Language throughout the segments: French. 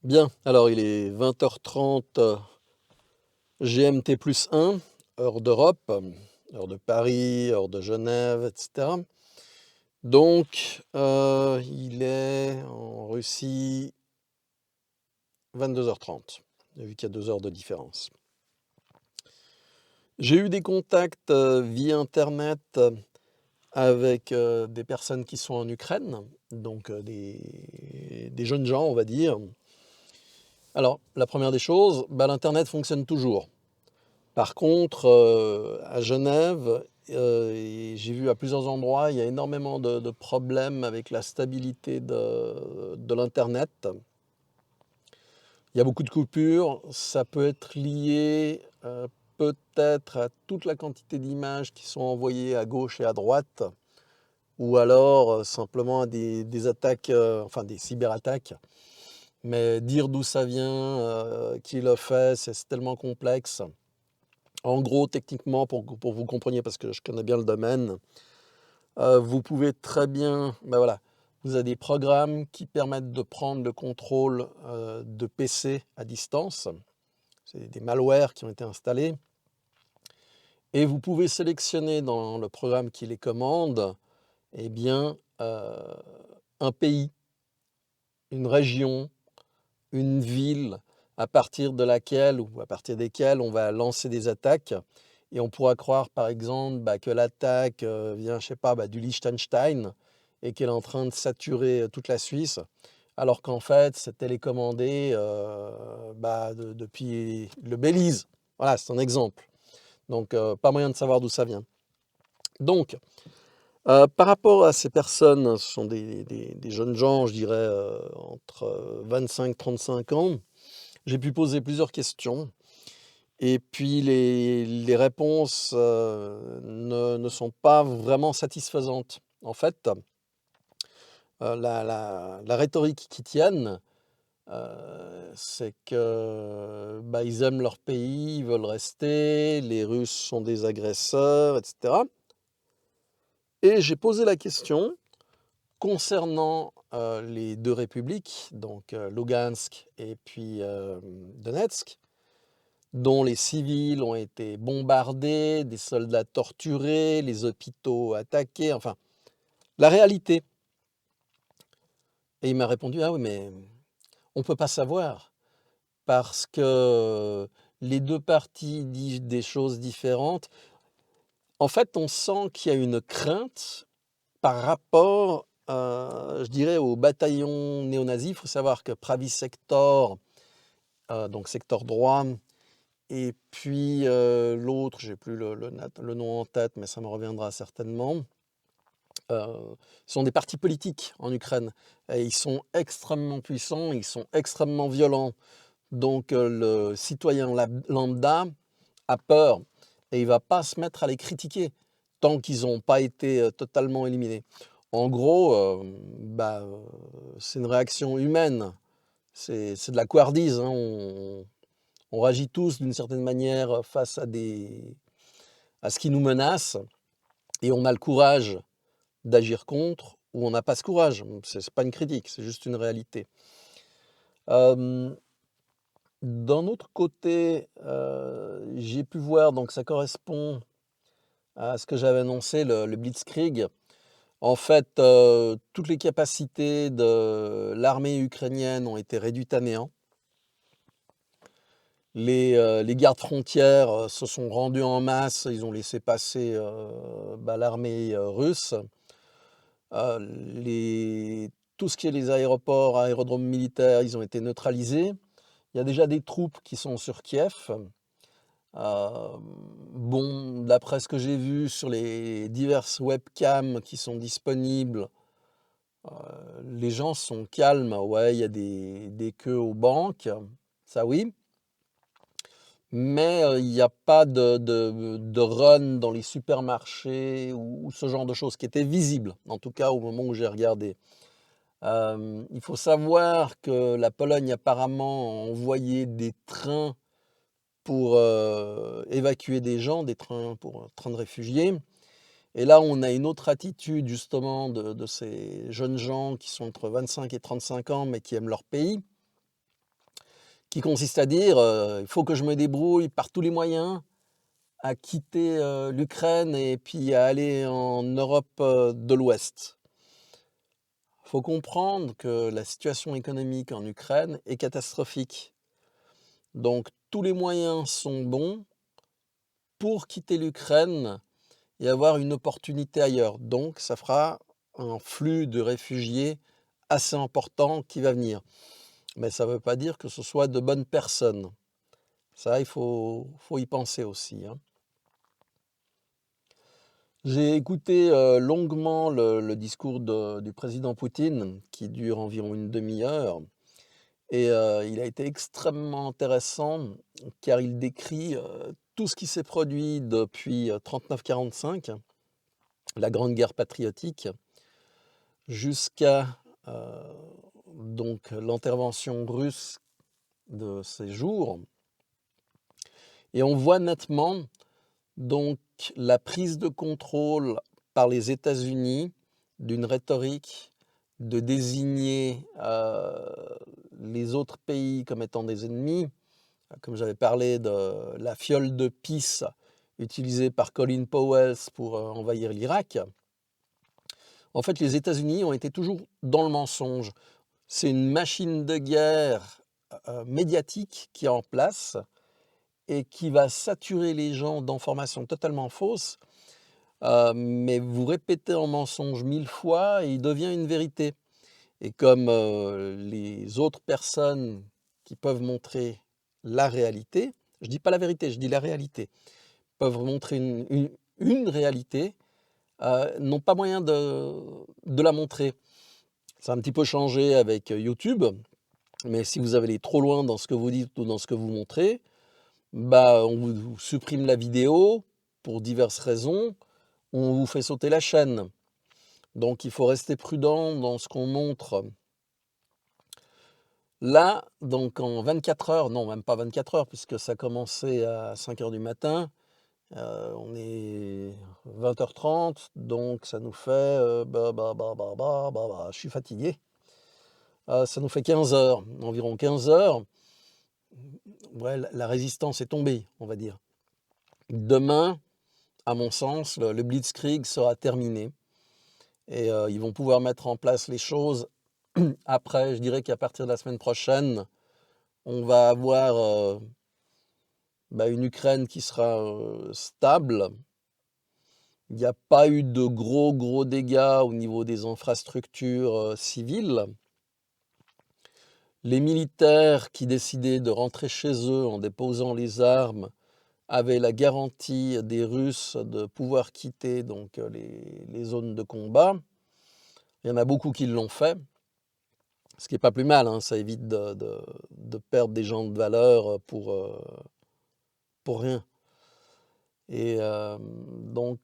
Bien, alors il est 20h30 GMT plus 1, heure d'Europe, heure de Paris, heure de Genève, et cetera. Donc, il est en Russie 22h30, vu qu'il y a 2 heures de différence. J'ai eu des contacts, via internet, avec, des personnes qui sont en Ukraine, donc, des jeunes gens, on va dire. Alors, la première des choses, l'internet fonctionne toujours. Par contre, à Genève, et j'ai vu à plusieurs endroits, il y a énormément de problèmes avec la stabilité de l'internet. Il y a beaucoup de coupures, ça peut être lié, peut-être à toute la quantité d'images qui sont envoyées à gauche et à droite, ou alors, simplement à des attaques, enfin des cyberattaques. Mais dire d'où ça vient, qui le fait, c'est tellement complexe. En gros, techniquement, pour que vous compreniez, parce que je connais bien le domaine, vous pouvez très bien, voilà, vous avez des programmes qui permettent de prendre le contrôle, de PC à distance. C'est des malwares qui ont été installés et vous pouvez sélectionner dans le programme qui les commande, eh bien, un pays, une région, une ville à partir de laquelle ou à partir desquelles on va lancer des attaques. Et on pourra croire, par exemple, que l'attaque vient, je sais pas, du Liechtenstein et qu'elle est en train de saturer toute la Suisse, alors qu'en fait, c'est télécommandé depuis le Belize. Voilà, c'est un exemple. Donc, pas moyen de savoir d'où ça vient. Donc, par rapport à ces personnes, ce sont des jeunes gens, je dirais, entre 25 et 35 ans. J'ai pu poser plusieurs questions et puis les réponses, ne sont pas vraiment satisfaisantes. En fait, la rhétorique qui tiennent, c'est que, ils aiment leur pays, ils veulent rester, les Russes sont des agresseurs, et cetera. Et j'ai posé la question concernant, les 2 républiques, donc Lugansk et puis, Donetsk, dont les civils ont été bombardés, des soldats torturés, les hôpitaux attaqués, enfin, la réalité. Et il m'a répondu: «Ah oui, mais on ne peut pas savoir parce que les 2 parties disent des choses différentes». En fait, on sent qu'il y a une crainte par rapport, je dirais, au bataillon néo-nazi. Il faut savoir que Pravi Sector, donc secteur droit, et puis, l'autre, j'ai plus le nom en tête, mais ça me reviendra certainement. Sont des partis politiques en Ukraine et ils sont extrêmement puissants, ils sont extrêmement violents. Donc, le citoyen lambda a peur et il va pas se mettre à les critiquer tant qu'ils n'ont pas été, totalement éliminés. En gros, c'est une réaction humaine, c'est de la couardise, hein. On réagit tous d'une certaine manière face à ce qui nous menace et on a le courage d'agir contre ou on n'a pas ce courage. C'est pas une critique, c'est juste une réalité. Hem, D'un autre côté, j'ai pu voir, donc ça correspond à ce que j'avais annoncé, le blitzkrieg. En fait, toutes les capacités de l'armée ukrainienne ont été réduites à néant. Les gardes frontières, se sont rendus en masse, ils ont laissé passer, l'armée, russe. Les Tout ce qui est les aéroports, aérodromes militaires, ils ont été neutralisés. Il y a déjà des troupes qui sont sur Kiev. Bon, d'après ce que j'ai vu sur les diverses webcams qui sont disponibles, heu, les gens sont calmes. Ouais, il y a des queues aux banques, ça oui, mais il y a pas de run dans les supermarchés ou ce genre de choses qui étaient visibles, en tout cas au moment où j'ai regardé. Il faut savoir que la Pologne apparemment a envoyé des trains pour, évacuer des gens, des trains pour, trains de réfugiés. Et là, on a une autre attitude justement de ces jeunes gens qui sont entre 25 et 35 ans, mais qui aiment leur pays. qui consiste à dire, il faut que je me débrouille par tous les moyens à quitter, l'Ukraine et puis à aller en Europe, de l'Ouest. Il faut comprendre que la situation économique en Ukraine est catastrophique. Donc tous les moyens sont bons pour quitter l'Ukraine et avoir une opportunité ailleurs. Donc ça fera un flux de réfugiés assez important qui va venir. Mais ça ne veut pas dire que ce soit de bonnes personnes. Ça, il faut y penser aussi, hein. J'ai écouté longuement le discours du président Poutine, qui dure environ une demi-heure, et il a été extrêmement intéressant, car il décrit tout ce qui s'est produit depuis 39-45, la Grande Guerre patriotique, jusqu'à donc l'intervention russe de ces jours. Et on voit nettement donc la prise de contrôle par les États-Unis d'une rhétorique de désigner les autres pays comme étant des ennemis, comme j'avais parlé de la fiole de pisse utilisée par Colin Powell pour envahir l'Irak. En fait, les États-Unis ont été toujours dans le mensonge. C'est une machine de guerre médiatique qui est en place et qui va saturer les gens d'informations totalement fausses, mais vous répétez un mensonge 1000 fois et il devient une vérité. Et comme les autres personnes qui peuvent montrer la réalité, je ne dis pas la vérité, je dis la réalité, peuvent montrer une réalité, n'ont pas moyen de la montrer. Ça a un petit peu changé avec YouTube, mais si vous allez trop loin dans ce que vous dites ou dans ce que vous montrez, bah, on vous supprime la vidéo pour diverses raisons, ou on vous fait sauter la chaîne. Donc il faut rester prudent dans ce qu'on montre. Là, donc en 24 heures, non même pas 24 heures puisque ça a commencé à 5 heures du matin, on est 20h30, donc ça nous fait, je suis fatigué, ça nous fait 15 heures, environ 15 heures. Ouais, la résistance est tombée, on va dire. Demain, à mon sens, le blitzkrieg sera terminé et ils vont pouvoir mettre en place les choses. Après, je dirais qu'à partir de la semaine prochaine, on va avoir une Ukraine qui sera stable. Il n'y a pas eu de gros dégâts au niveau des infrastructures civiles. Les militaires qui décidaient de rentrer chez eux en déposant les armes avaient la garantie des Russes de pouvoir quitter donc, les zones de combat. Il y en a beaucoup qui l'ont fait, ce qui n'est pas plus mal, hein, ça évite de perdre des gens de valeur pour rien. Et donc,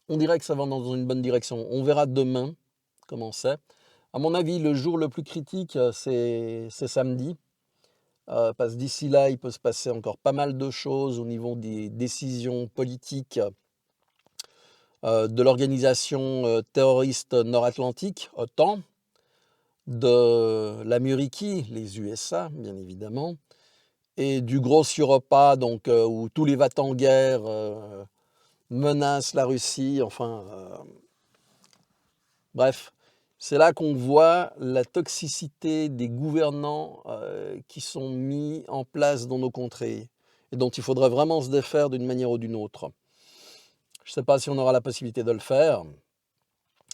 on dirait que ça va dans une bonne direction. On verra demain comment c'est. À mon avis, le jour le plus critique, c'est samedi. Parce que d'ici là, il peut se passer encore pas mal de choses au niveau des décisions politiques de l'organisation terroriste nord-atlantique, OTAN, de l'Amérique, les USA, bien évidemment, et du Gros Europa, donc, où tous les va-t-en-guerre menacent la Russie, enfin, bref. C'est là qu'on voit la toxicité des gouvernants qui sont mis en place dans nos contrées et dont il faudrait vraiment se défaire d'une manière ou d'une autre. Je ne sais pas si on aura la possibilité de le faire,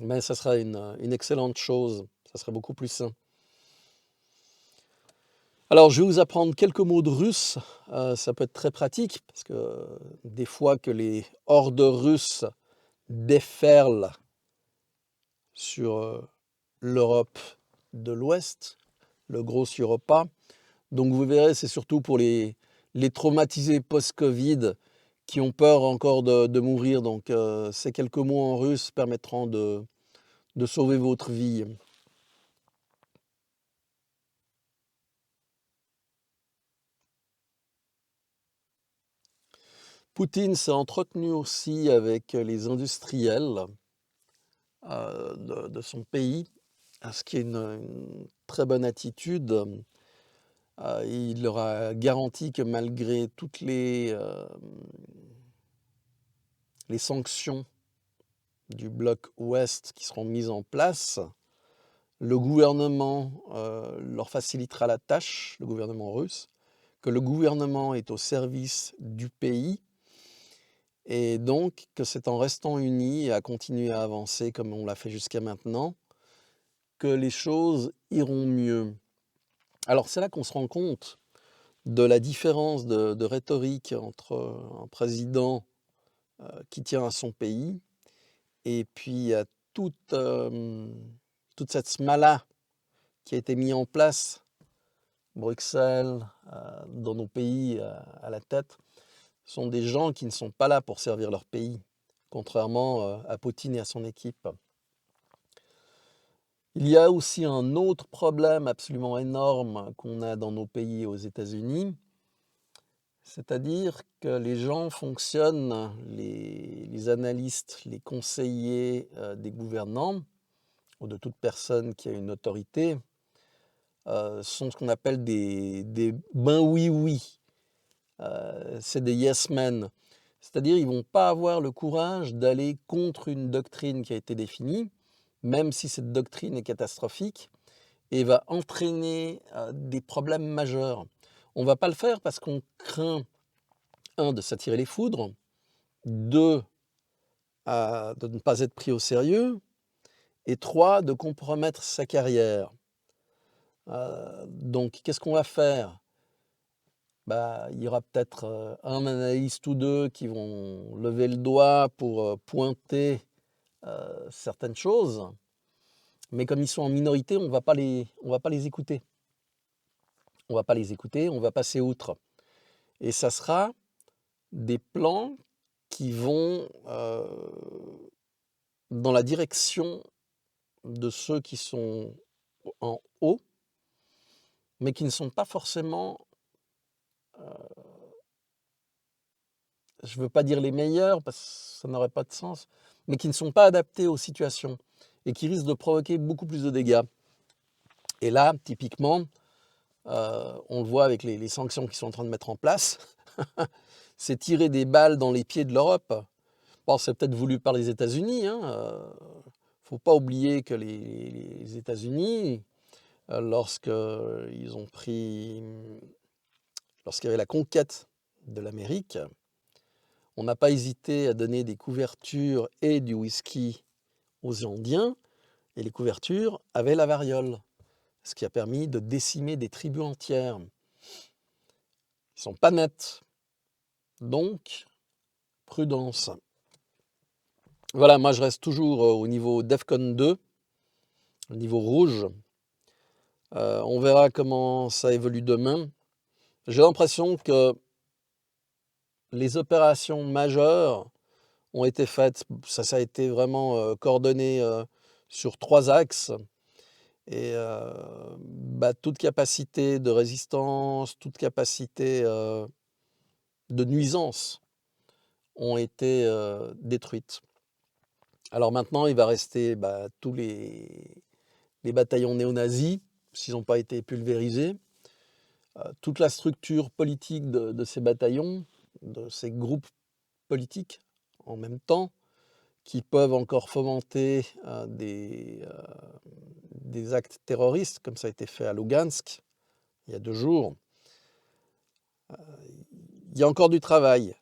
mais ça sera une excellente chose, ça serait beaucoup plus sain. Alors, je vais vous apprendre quelques mots de russe, ça peut être très pratique, parce que des fois que les hordes russes déferlent sur l'Europe de l'Ouest, le Gros Europa. Donc vous verrez, c'est surtout pour les traumatisés post-Covid qui ont peur encore de mourir. Donc ces quelques mots en russe permettront de sauver votre vie. Poutine s'est entretenu aussi avec les industriels de son pays, ce qui est une très bonne attitude. Il leur a garanti que malgré toutes les sanctions du bloc ouest qui seront mises en place, le gouvernement leur facilitera la tâche, le gouvernement russe, que le gouvernement est au service du pays et donc que c'est en restant unis et à continuer à avancer comme on l'a fait jusqu'à maintenant que les choses iront mieux. Alors c'est là qu'on se rend compte de la différence de rhétorique entre un président qui tient à son pays et puis toute, toute cette smala qui a été mise en place, Bruxelles, dans nos pays à la tête, sont des gens qui ne sont pas là pour servir leur pays, contrairement à Poutine et à son équipe. Il y a aussi un autre problème absolument énorme qu'on a dans nos pays aux États-Unis, c'est-à-dire que les gens fonctionnent, les analystes, les conseillers des gouvernants, ou de toute personne qui a une autorité, sont ce qu'on appelle des ben oui-oui. C'est des yes men. C'est-à-dire ils ne vont pas avoir le courage d'aller contre une doctrine qui a été définie, même si cette doctrine est catastrophique, et va entraîner des problèmes majeurs. On ne va pas le faire parce qu'on craint, un, de s'attirer les foudres, deux, de ne pas être pris au sérieux, et trois, de compromettre sa carrière. Donc, qu'est-ce qu'on va faire? Il y aura peut-être un analyste ou deux qui vont lever le doigt pour pointer certaines choses, mais comme ils sont en minorité, on va pas les écouter. On va pas les écouter, on va passer outre. Et ça sera des plans qui vont dans la direction de ceux qui sont en haut, mais qui ne sont pas forcément, je ne veux pas dire les meilleurs, parce que ça n'aurait pas de sens, mais qui ne sont pas adaptés aux situations et qui risquent de provoquer beaucoup plus de dégâts. Et là, typiquement, on le voit avec les sanctions qu'ils sont en train de mettre en place, c'est tirer des balles dans les pieds de l'Europe. Bon, c'est peut-être voulu par les États-Unis. Faut pas oublier que les États-Unis, lorsqu'il y avait la conquête de l'Amérique, on n'a pas hésité à donner des couvertures et du whisky aux Indiens, et les couvertures avaient la variole, ce qui a permis de décimer des tribus entières. Ils sont pas nets, donc prudence. Voilà, moi je reste toujours au niveau DEFCON 2, au niveau rouge. On verra comment ça évolue demain. J'ai l'impression que les opérations majeures ont été faites, ça a été vraiment coordonné sur 3 axes. Et toute capacité de résistance, toute capacité de nuisance ont été détruites. Alors maintenant, il va rester tous les bataillons néo-nazis, s'ils n'ont pas été pulvérisés, toute la structure politique de ces bataillons, de ces groupes politiques en même temps, qui peuvent encore fomenter des actes terroristes, comme ça a été fait à Lugansk il y a 2 jours. Il y a encore du travail,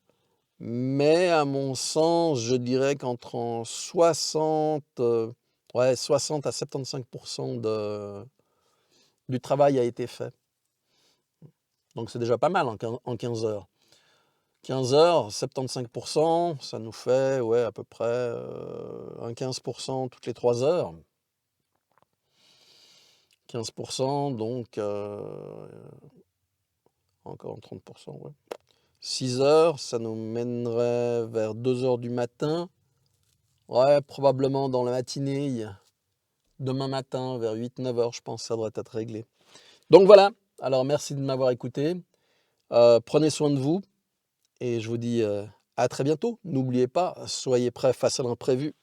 mais à mon sens, je dirais qu'entre 60 à 75% du travail a été fait. Donc c'est déjà pas mal en 15 heures. 15 heures, 75%, ça nous fait à peu près un 15% toutes les 3 heures. 15%, donc encore 30%, ouais. 6 heures, ça nous mènerait vers 2 heures du matin. Ouais, probablement dans la matinée, demain matin, vers 8-9 heures, je pense que ça devrait être réglé. Donc voilà, alors merci de m'avoir écouté. Prenez soin de vous et je vous dis à très bientôt. N'oubliez pas, soyez prêts face à l'imprévu.